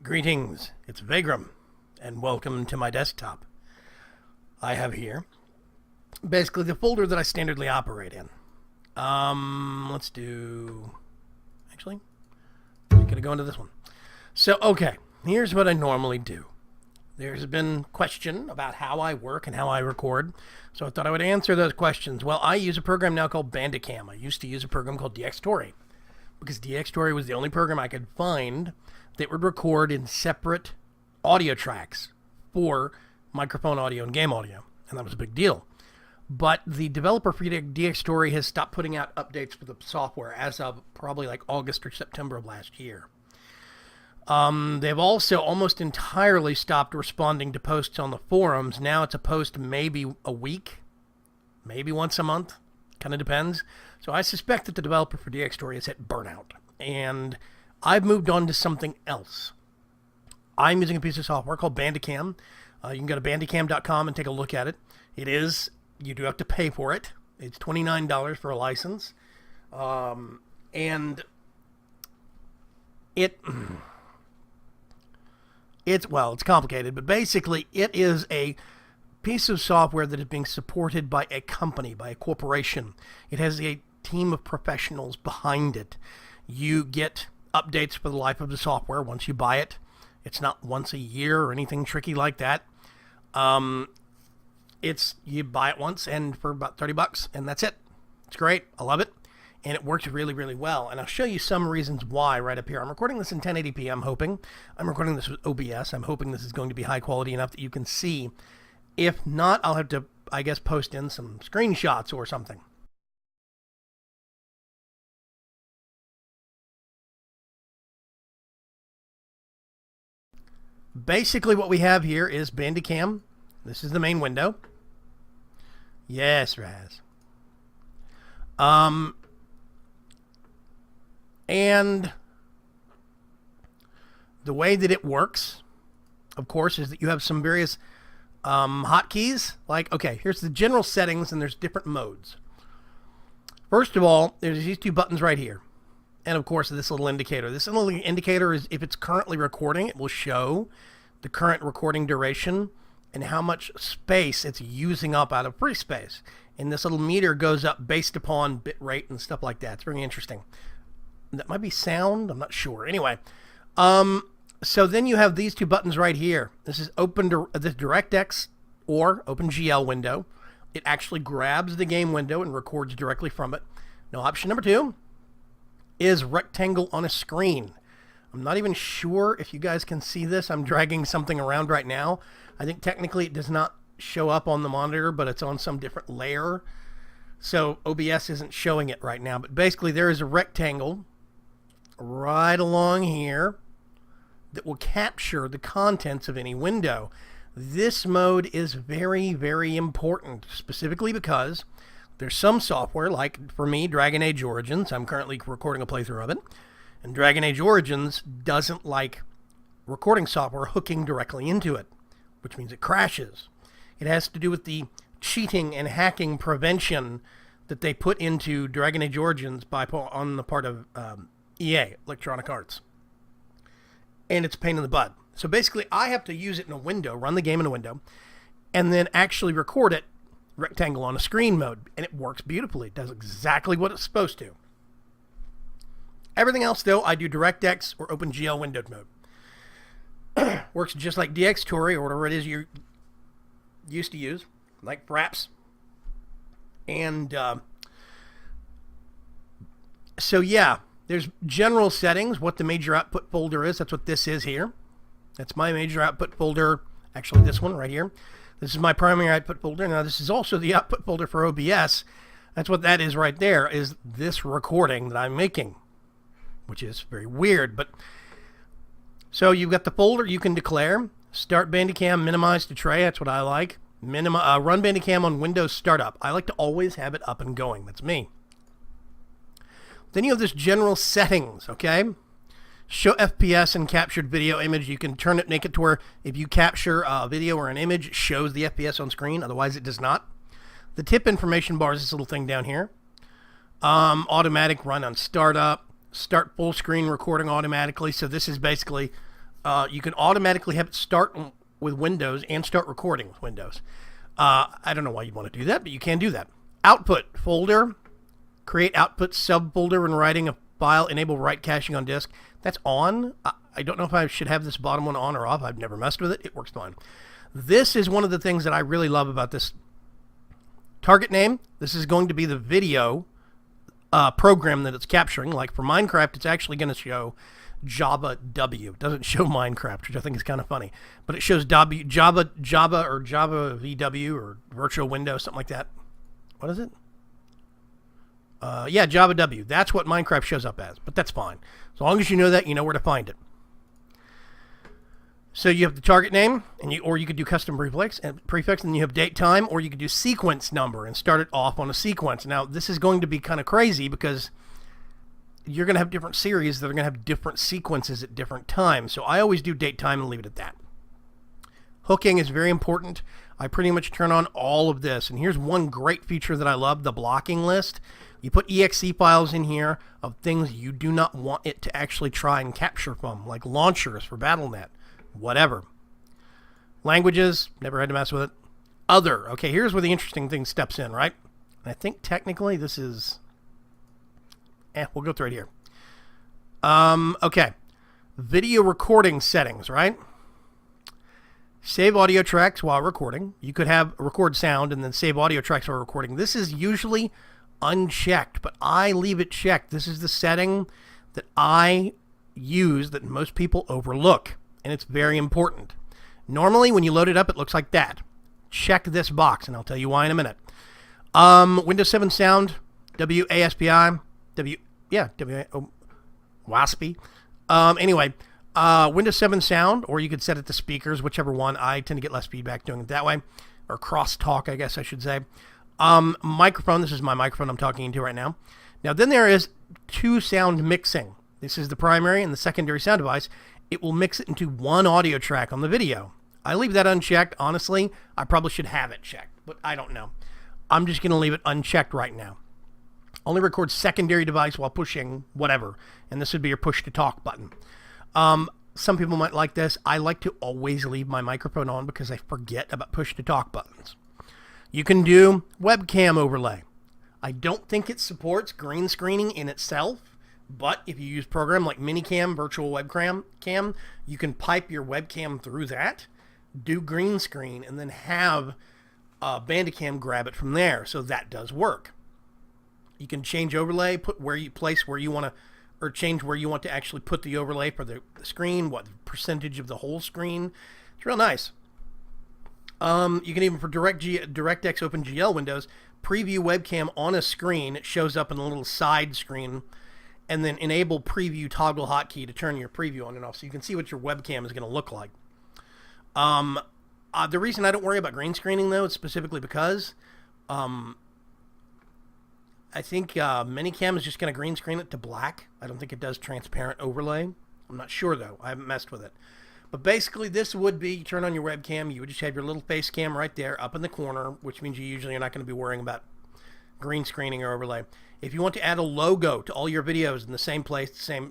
Greetings, it's Vaygrim, and welcome to my desktop. I have here basically the folder that I standardly operate in. Let's do... Actually, I'm going to go into this one. So, okay, here's what I normally do. There's been question about how I work and how I record, so I thought I would answer those questions. Well, I use a program now called Bandicam. I used to use a program called DxTory, because DxTory was the only program I could find that would record in separate audio tracks for microphone audio and game audio, and that was a big deal. But the developer for DxTory has stopped putting out updates for the software as of probably like August or September of last year. They've also almost entirely stopped responding to posts on the forums. Now it's a post maybe a week, maybe once a month, kind of depends. So I suspect that the developer for DxTory has hit burnout, and I've moved on to something else. I'm using a piece of software called Bandicam. You can go to bandicam.com and take a look at it. You do have to pay for it. It's $29 for a license. And it's complicated, but basically it is a piece of software that is being supported by a company, by a corporation. It has a team of professionals behind it. You get updates for the life of the software once you buy it. It's not once a year or anything tricky like that. You buy it once and for about $30, and that's it. It's great. I love it. And it works really, really well. And I'll show you some reasons why right up here. I'm recording this in 1080p, I'm hoping. I'm recording this with OBS. I'm hoping this is going to be high quality enough that you can see. If not, I'll have to, I guess, post in some screenshots or something. Basically what we have here is Bandicam. This is the main window. Yes, Raz. And the way that it works, of course, is that you have some various hotkeys. Like, okay, here's the general settings, and there's different modes. First of all, there's these two buttons right here. And of course, this little indicator. This little indicator is if it's currently recording, it will show the current recording duration and how much space it's using up out of free space. And this little meter goes up based upon bit rate and stuff like that. It's very interesting. That might be sound, I'm not sure. Anyway, so then you have these two buttons right here. This is this DirectX or OpenGL window. It actually grabs the game window and records directly from it. Now, option number 2 is rectangle on a screen. I'm not even sure if you guys can see this. I'm dragging something around right now. I think technically it does not show up on the monitor, but it's on some different layer. So OBS isn't showing it right now. But basically there is a rectangle right along here that will capture the contents of any window. This mode is very, very important, specifically because there's some software, like for me, Dragon Age Origins. I'm currently recording a playthrough of it. And Dragon Age Origins doesn't like recording software hooking directly into it, which means it crashes. It has to do with the cheating and hacking prevention that they put into Dragon Age Origins on the part of EA, Electronic Arts. And it's a pain in the butt. So basically, I have to use it in a window, run the game in a window, and then actually record it rectangle on a screen mode. And it works beautifully. It does exactly what it's supposed to. Everything else, though, I do DirectX or OpenGL windowed mode. Works just like DxTory or whatever it is you used to use, like Fraps. And so, yeah, there's general settings, what the major output folder is. That's what this is here. That's my major output folder. Actually, this one right here. This is my primary output folder. Now, this is also the output folder for OBS. That's what that is right there, is this recording that I'm making, which is very weird. But so you've got the folder you can declare. Start Bandicam, minimize to tray. That's what I like. Run Bandicam on Windows startup. I like to always have it up and going. That's me. Then you have this general settings, okay? Show FPS and captured video image. You can turn it, make it to where if you capture a video or an image, it shows the FPS on screen. Otherwise, it does not. The tip information bar is this little thing down here. Automatic run on startup. Start full screen recording automatically. So this is basically You can automatically have it start with Windows and start recording with Windows. I don't know why you'd want to do that, but you can do that. Output folder, create output subfolder when writing a file, enable write caching on disk. That's on. I don't know if I should have this bottom one on or off. I've never messed with it. It works fine. This is one of the things that I really love about this. Target name. This is going to be the video program that it's capturing. Like for Minecraft, it's actually going to show Java W. It doesn't show Minecraft, which I think is kind of funny. But it shows Java or Java VW or Virtual Windows, something like that. What is it? Yeah, Java W. That's what Minecraft shows up as, but that's fine. As long as you know that, you know where to find it. So you have the target name, or you could do custom prefix, and then you have date time, or you could do sequence number and start it off on a sequence. Now, this is going to be kind of crazy because you're going to have different series that are going to have different sequences at different times. So I always do date time and leave it at that. Hooking is very important. I pretty much turn on all of this. And here's one great feature that I love, the blocking list. You put exe files in here of things you do not want it to actually try and capture from, like launchers for Battle.net, whatever. Languages, never had to mess with it. Other, okay, here's where the interesting thing steps in, right? And I think technically this is, we'll go through it here. Okay, video recording settings, right? Save audio tracks while recording. You could have record sound and then save audio tracks while recording. This is usually unchecked, but I leave it checked. This is the setting that I use that most people overlook, and it's very important. Normally, when you load it up, it looks like that. Check this box, and I'll tell you why in a minute. Windows 7 sound, WASPI, WASPI. Anyway, Windows 7 sound, or you could set it to speakers, whichever one. I tend to get less feedback doing it that way, or crosstalk, I guess I should say. Microphone, this is my microphone I'm talking into right now. Now, then there is two sound mixing. This is the primary and the secondary sound device. It will mix it into one audio track on the video. I leave that unchecked. Honestly, I probably should have it checked, but I don't know. I'm just going to leave it unchecked right now. Only record secondary device while pushing whatever, and this would be your push to talk button. Some people might like this. I like to always leave my microphone on because I forget about push to talk buttons. You can do webcam overlay. I don't think it supports green screening in itself, but if you use a program like Minicam, virtual webcam, you can pipe your webcam through that, do green screen, and then have Bandicam grab it from there. So that does work. You can change overlay, put where you place where you want to, or change where you want to actually put the overlay for the screen, what percentage of the whole screen. It's real nice. You can even, for DirectX OpenGL windows, preview webcam on a screen. It shows up in a little side screen, and then enable preview toggle hotkey to turn your preview on and off so you can see what your webcam is going to look like. The reason I don't worry about green screening, though, is specifically because I think Minicam is just going to green screen it to black. I don't think it does transparent overlay. I'm not sure, though. I haven't messed with it. But basically, this would be, you turn on your webcam, you would just have your little face cam right there up in the corner, which means you usually are not going to be worrying about green screening or overlay. If you want to add a logo to all your videos in the same place,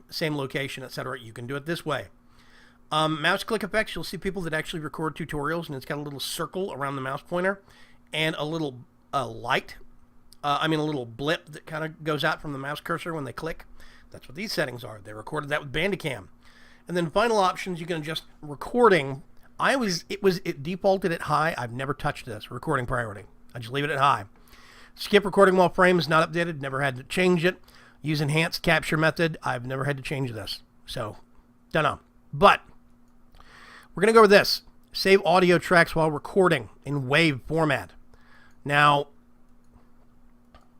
same location, etc., you can do it this way. Mouse click effects, you'll see people that actually record tutorials, and it's got a little circle around the mouse pointer and a little light. A little blip that kind of goes out from the mouse cursor when they click. That's what these settings are. They recorded that with Bandicam. And then final options, you can adjust recording. It defaulted at high. I've never touched this. Recording priority. I just leave it at high. Skip recording while frame is not updated. Never had to change it. Use enhanced capture method. I've never had to change this. So, don't know. But we're going to go with this. Save audio tracks while recording in WAV format. Now,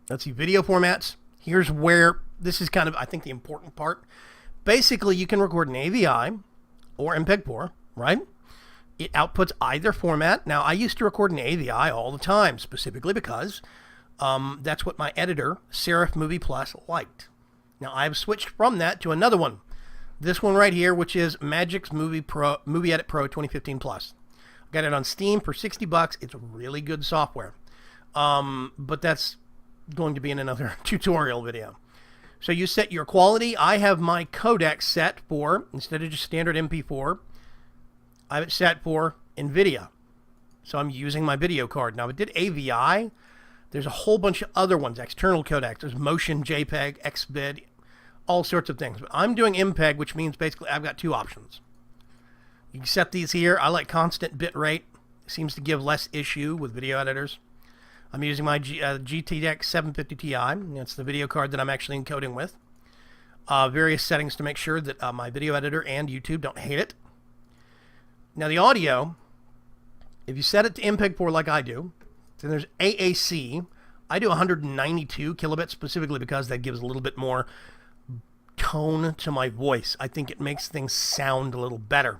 let's see, video formats. Here's where this is kind of, I think, the important part. Basically, you can record in AVI or MPEG-4, right? It outputs either format. Now, I used to record in AVI all the time, specifically because that's what my editor, Serif Movie Plus, liked. Now, I've switched from that to another one. This one right here, which is Magic's Movie Edit Pro 2015 Plus. I got it on Steam for $60. It's really good software. But that's going to be in another tutorial video. So you set your quality. I have my codec set for, instead of just standard MP4, I have it set for NVIDIA. So I'm using my video card. Now, I did AVI. There's a whole bunch of other ones, external codecs. There's Motion, JPEG, XVID, all sorts of things. But I'm doing MPEG, which means basically I've got two options. You can set these here. I like constant bit rate. It seems to give less issue with video editors. I'm using my GTX 750 Ti. That's the video card that I'm actually encoding with. Various settings to make sure that my video editor and YouTube don't hate it. Now the audio, if you set it to MPEG-4 like I do, then there's AAC. I do 192 kilobits specifically because that gives a little bit more tone to my voice. I think it makes things sound a little better.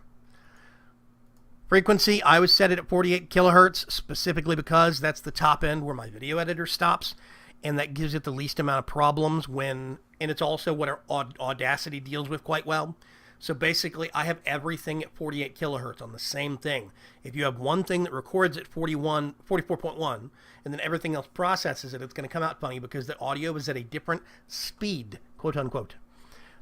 Frequency, I would set it at 48 kilohertz specifically because that's the top end where my video editor stops, and that gives it the least amount of problems and it's also what our Audacity deals with quite well. So basically, I have everything at 48 kilohertz on the same thing. If you have one thing that records at 44.1, and then everything else processes it, it's going to come out funny because the audio is at a different speed, quote unquote.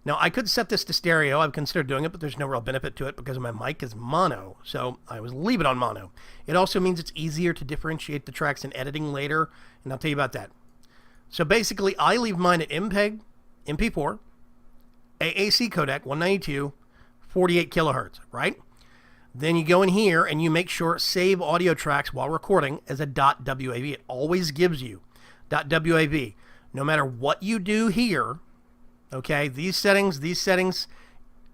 Now, I could set this to stereo. I've considered doing it, but there's no real benefit to it because my mic is mono. So I was leave it on mono. It also means it's easier to differentiate the tracks in editing later, and I'll tell you about that. So basically, I leave mine at MPEG, MP4, AAC codec, 192, 48 kilohertz, right? Then you go in here and you make sure save audio tracks while recording as a .wav. It always gives you .wav. No matter what you do here, okay, these settings,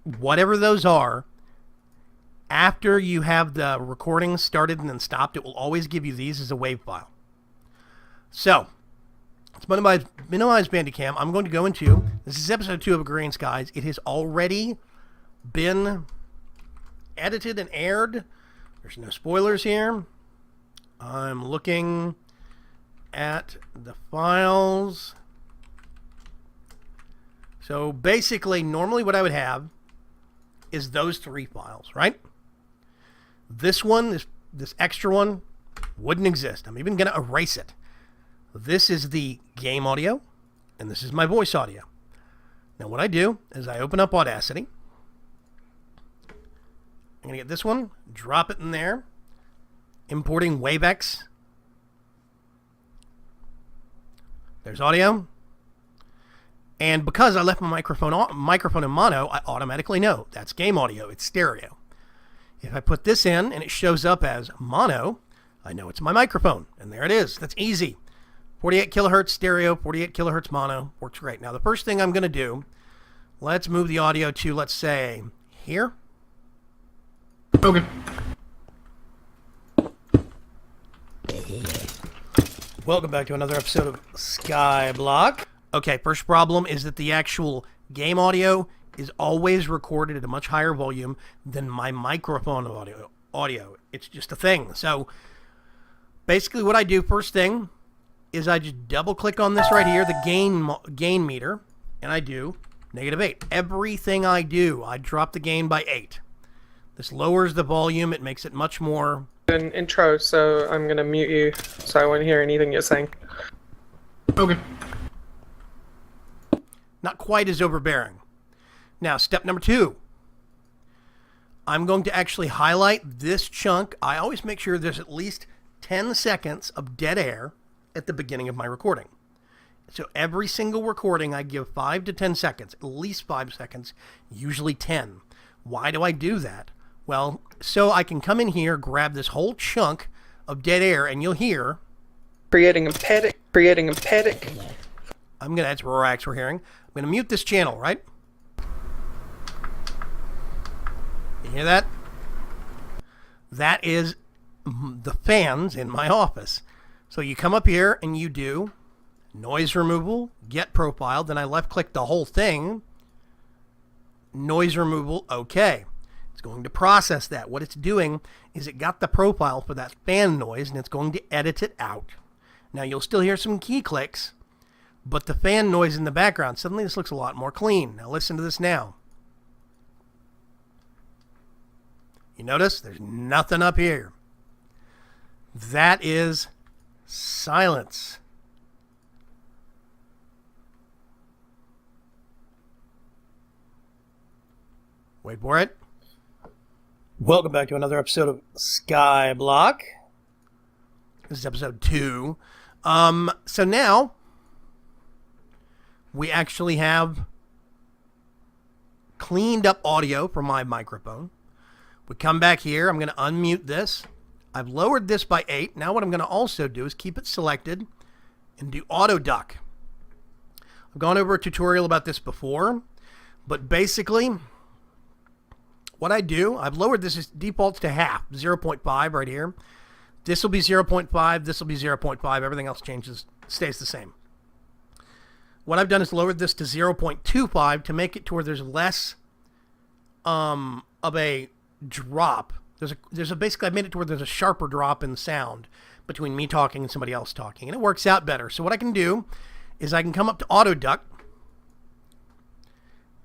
whatever those are, after you have the recording started and then stopped, it will always give you these as a WAV file. So, let's minimize Bandicam. I'm going to go into, this is episode 2 of Green Skies. It has already been edited and aired. There's no spoilers here. I'm looking at the files. So basically, normally what I would have is those 3 files, right? This one, this extra one, wouldn't exist. I'm even going to erase it. This is the game audio, and this is my voice audio. Now what I do is I open up Audacity. I'm going to get this one, drop it in there, importing WaveX. There's audio. And because I left my microphone in mono, I automatically know that's game audio, it's stereo. If I put this in and it shows up as mono, I know it's my microphone, and there it is. That's easy. 48 kilohertz stereo, 48 kilohertz mono, works great. Now the first thing I'm going to do, let's move the audio to, let's say, here. Okay. Welcome back to another episode of Skyblock. Okay, first problem is that the actual game audio is always recorded at a much higher volume than my microphone audio. It's just a thing. So basically what I do first thing is I just double click on this right here, the gain meter, and I do -8. Everything I do, I drop the gain by 8. This lowers the volume. It makes it much more... An intro, so I'm going to mute you so I won't hear anything you're saying. Okay. Not quite as overbearing. Now, step number 2. I'm going to actually highlight this chunk. I always make sure there's at least 10 seconds of dead air at the beginning of my recording. So every single recording, I give 5 to 10 seconds, at least 5 seconds, usually 10. Why do I do that? Well, so I can come in here, grab this whole chunk of dead air, and you'll hear... Creating a panic. That's Rorax we're hearing. I'm going to mute this channel, right? You hear that? That is the fans in my office. So you come up here and you do noise removal, get profile, then I left click the whole thing, noise removal, okay. It's going to process that. What it's doing is it got the profile for that fan noise and it's going to edit it out. Now you'll still hear some key clicks, but the fan noise in the background, suddenly this looks a lot more clean. Now listen to this now. You notice there's nothing up here. That is silence. Wait for it. Welcome back to another episode of Skyblock. This is episode 2. So now we actually have cleaned up audio from my microphone. We come back here. I'm going to unmute this. I've lowered this by 8. Now what I'm going to also do is keep it selected and do auto duck. I've gone over a tutorial about this before, but basically what I do, I've lowered this, is defaults to half, 0.5 right here. This will be 0.5, this will be 0.5, everything else changes, stays the same. What I've done is lowered this to 0.25 to make it to where there's less of a drop. Basically I made it to where there's a sharper drop in sound between me talking and somebody else talking, and it works out better. So what I can do is I can come up to auto duck,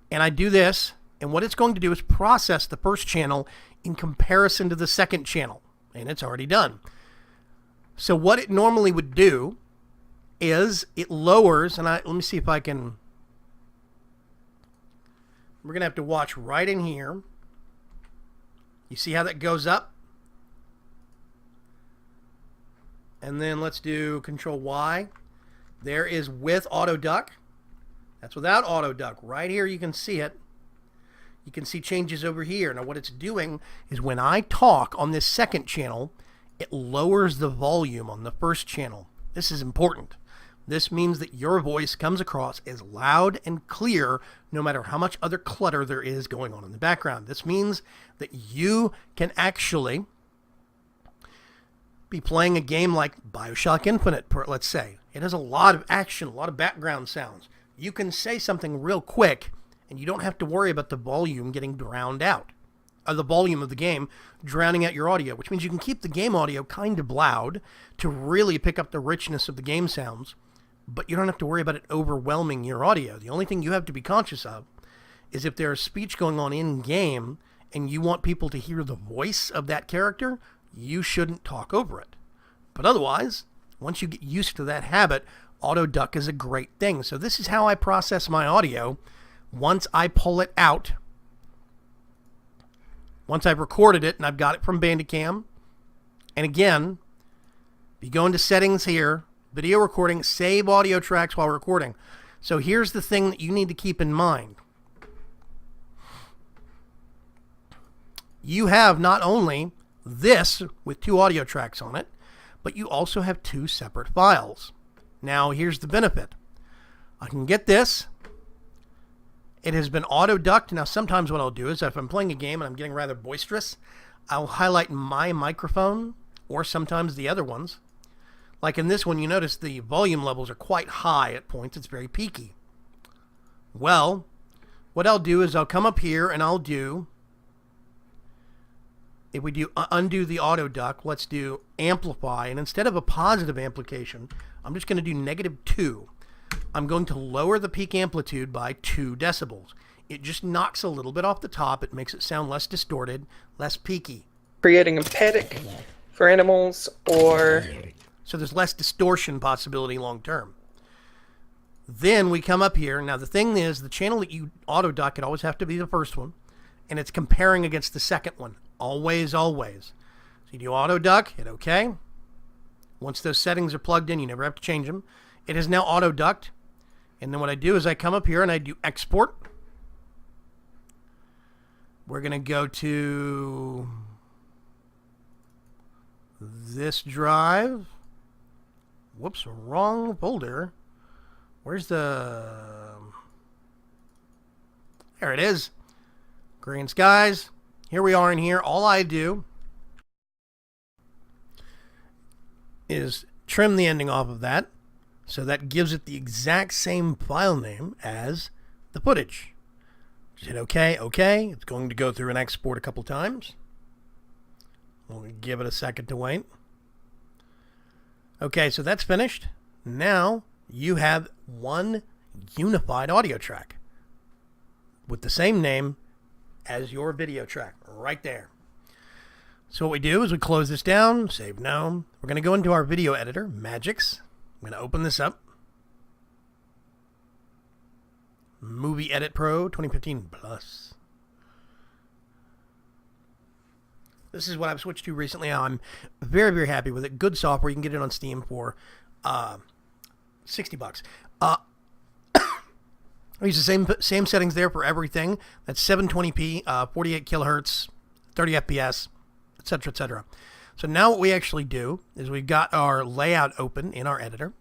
and I do this, and what it's going to do is process the first channel in comparison to the second channel, and it's already done. So what it normally would do is it lowers, and let me see if I can, we're going to have to watch right in here. You see how that goes up? And then let's do Control Y. There is with auto duck. That's without auto duck. Right here you can see it. You can see changes over here. Now what it's doing is when I talk on this second channel, it lowers the volume on the first channel. This is important. This means that your voice comes across as loud and clear no matter how much other clutter there is going on in the background. This means that you can actually be playing a game like BioShock Infinite, let's say. It has a lot of action, a lot of background sounds. You can say something real quick and you don't have to worry about the volume getting drowned out. Or the volume of the game drowning out your audio, which means you can keep the game audio kind of loud to really pick up the richness of the game sounds, but you don't have to worry about it overwhelming your audio. The only thing you have to be conscious of is if there's speech going on in-game and you want people to hear the voice of that character, you shouldn't talk over it. But otherwise, once you get used to that habit, auto duck is a great thing. So this is how I process my audio. Once I pull it out, once I've recorded it and I've got it from Bandicam, and again, you go into settings here, video recording, save audio tracks while recording. So here's the thing that you need to keep in mind. You have not only this with 2 audio tracks on it, but you also have 2 separate files. Now here's the benefit. I can get this. It has been auto-ducked. Now, sometimes what I'll do is if I'm playing a game and I'm getting rather boisterous, I'll highlight my microphone or sometimes the other ones. Like in this one, you notice the volume levels are quite high at points. It's very peaky. Well, what I'll do is I'll come up here and I'll do, if we do undo the auto-duck, let's do amplify. And instead of a positive amplification, I'm just going to do -2. I'm going to lower the peak amplitude by 2 decibels. It just knocks a little bit off the top. It makes it sound less distorted, less peaky. Creating a paddock for animals, or so there's less distortion possibility long term. Then we come up here. Now the thing is, the channel that you auto duck, it always have to be the first one, and it's comparing against the second one. Always, always. So you do auto duck, hit OK. Once those settings are plugged in, you never have to change them. It is now auto ducked. And then what I do is I come up here and I do export. We're going to go to this drive. Whoops, wrong folder. Where's the... There it is. Green skies. Here we are in here. All I do is trim the ending off of that. So that gives it the exact same file name as the footage. Just hit OK, OK. It's going to go through and export a couple times. We'll give it a second to wait. Okay, so that's finished. Now you have one unified audio track with the same name as your video track right there. So what we do is we close this down, save no. We're going to go into our video editor, Magix. I'm going to open this up. Movie Edit Pro 2015 Plus. This is what I've switched to recently. I'm very, very happy with it. Good software. You can get it on Steam for $60. I use the same settings there for everything. That's 720p, 48 kilohertz, 30 FPS, etc., etc. So now what we actually do is we've got our layout open in our editor.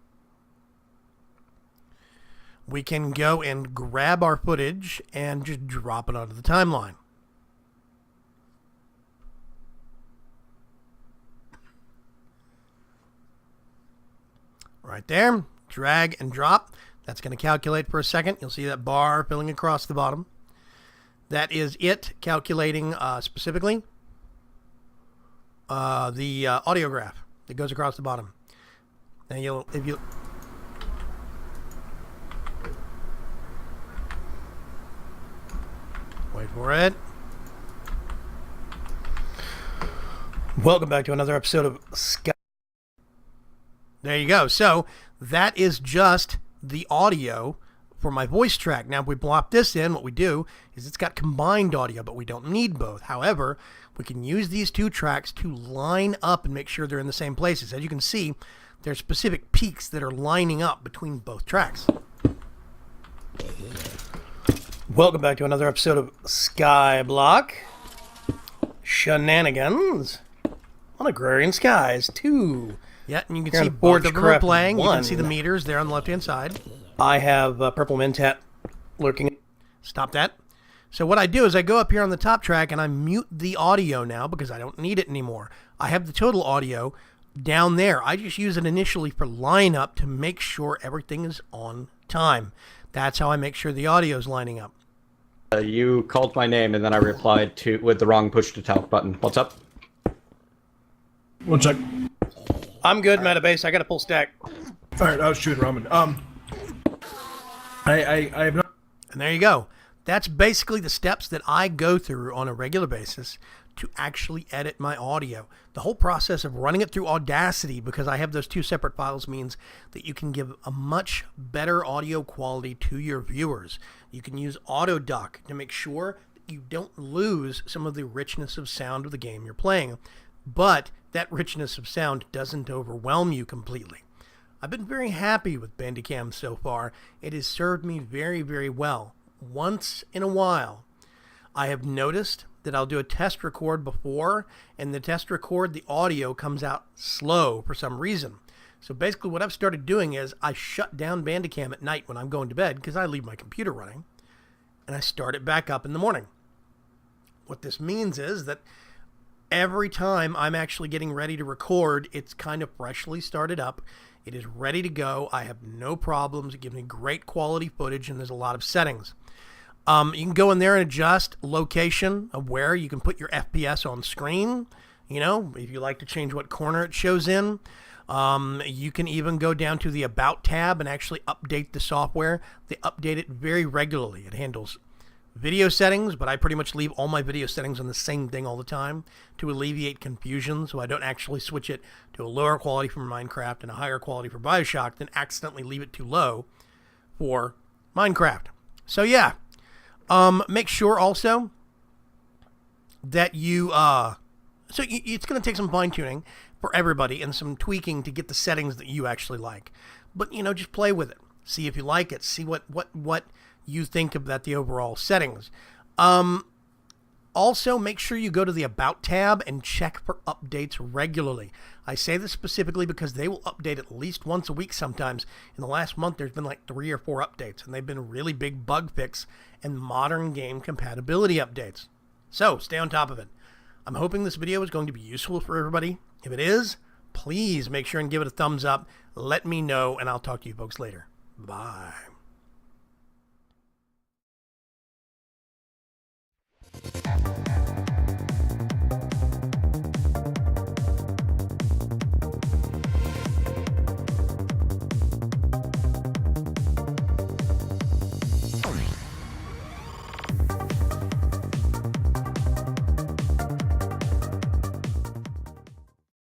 We can go and grab our footage and just drop it onto the timeline. Right there, drag and drop. That's going to calculate for a second. You'll see that bar filling across the bottom. That is it calculating specifically the audio graph that goes across the bottom. Now if you wait for it. Welcome back to another episode of Sky. There you go. So that is just the audio for my voice track. Now, if we plop this in, what we do is it's got combined audio, but we don't need both. However, we can use these two tracks to line up and make sure they're in the same places. As you can see, there's specific peaks that are lining up between both tracks. Welcome back to another episode of Skyblock Shenanigans on Agrarian Skies 2. Yeah, and you can see both of them are playing. You can see the meters there on the left-hand side. I have Purple Mentat lurking. Stop that. So what I do is I go up here on the top track and I mute the audio now because I don't need it anymore. I have the total audio down there. I just use it initially for lineup to make sure everything is on time. That's how I make sure the audio is lining up. You called my name and then I replied with the wrong push-to-talk button. What's up? One sec. I'm good, Metabase. I got a full stack. Alright, I was shooting ramen. I have not... And there you go. That's basically the steps that I go through on a regular basis to actually edit my audio. The whole process of running it through Audacity, because I have those two separate files, means that you can give a much better audio quality to your viewers. You can use AutoDuck to make sure that you don't lose some of the richness of sound of the game you're playing, but that richness of sound doesn't overwhelm you completely. I've been very happy with Bandicam so far. It has served me very, very well. Once in a while, I have noticed that I'll do a test record before, and the test record, the audio comes out slow for some reason. So basically what I've started doing is I shut down Bandicam at night when I'm going to bed because I leave my computer running, and I start it back up in the morning. What this means is that every time I'm actually getting ready to record, it's kind of freshly started up. It is ready to go. I have no problems. It gives me great quality footage, and there's a lot of settings. You can go in there and adjust location of where you can put your FPS on screen. You know, if you like to change what corner it shows in. You can even go down to the About tab and actually update the software. They update it very regularly. It handles video settings, but I pretty much leave all my video settings on the same thing all the time to alleviate confusion, so I don't actually switch it to a lower quality for Minecraft and a higher quality for Bioshock, then accidentally leave it too low for Minecraft. So yeah, make sure also that you, it's going to take some fine tuning for everybody and some tweaking to get the settings that you actually like. But, you know, just play with it. See if you like it. See what you think about the overall settings. Also, make sure you go to the About tab and check for updates regularly. I say this specifically because they will update at least once a week sometimes. In the last month, there's been like 3 or 4 updates, and they've been really big bug fix and modern game compatibility updates. So, stay on top of it. I'm hoping this video is going to be useful for everybody. If it is, please make sure and give it a thumbs up. Let me know, and I'll talk to you folks later. Bye.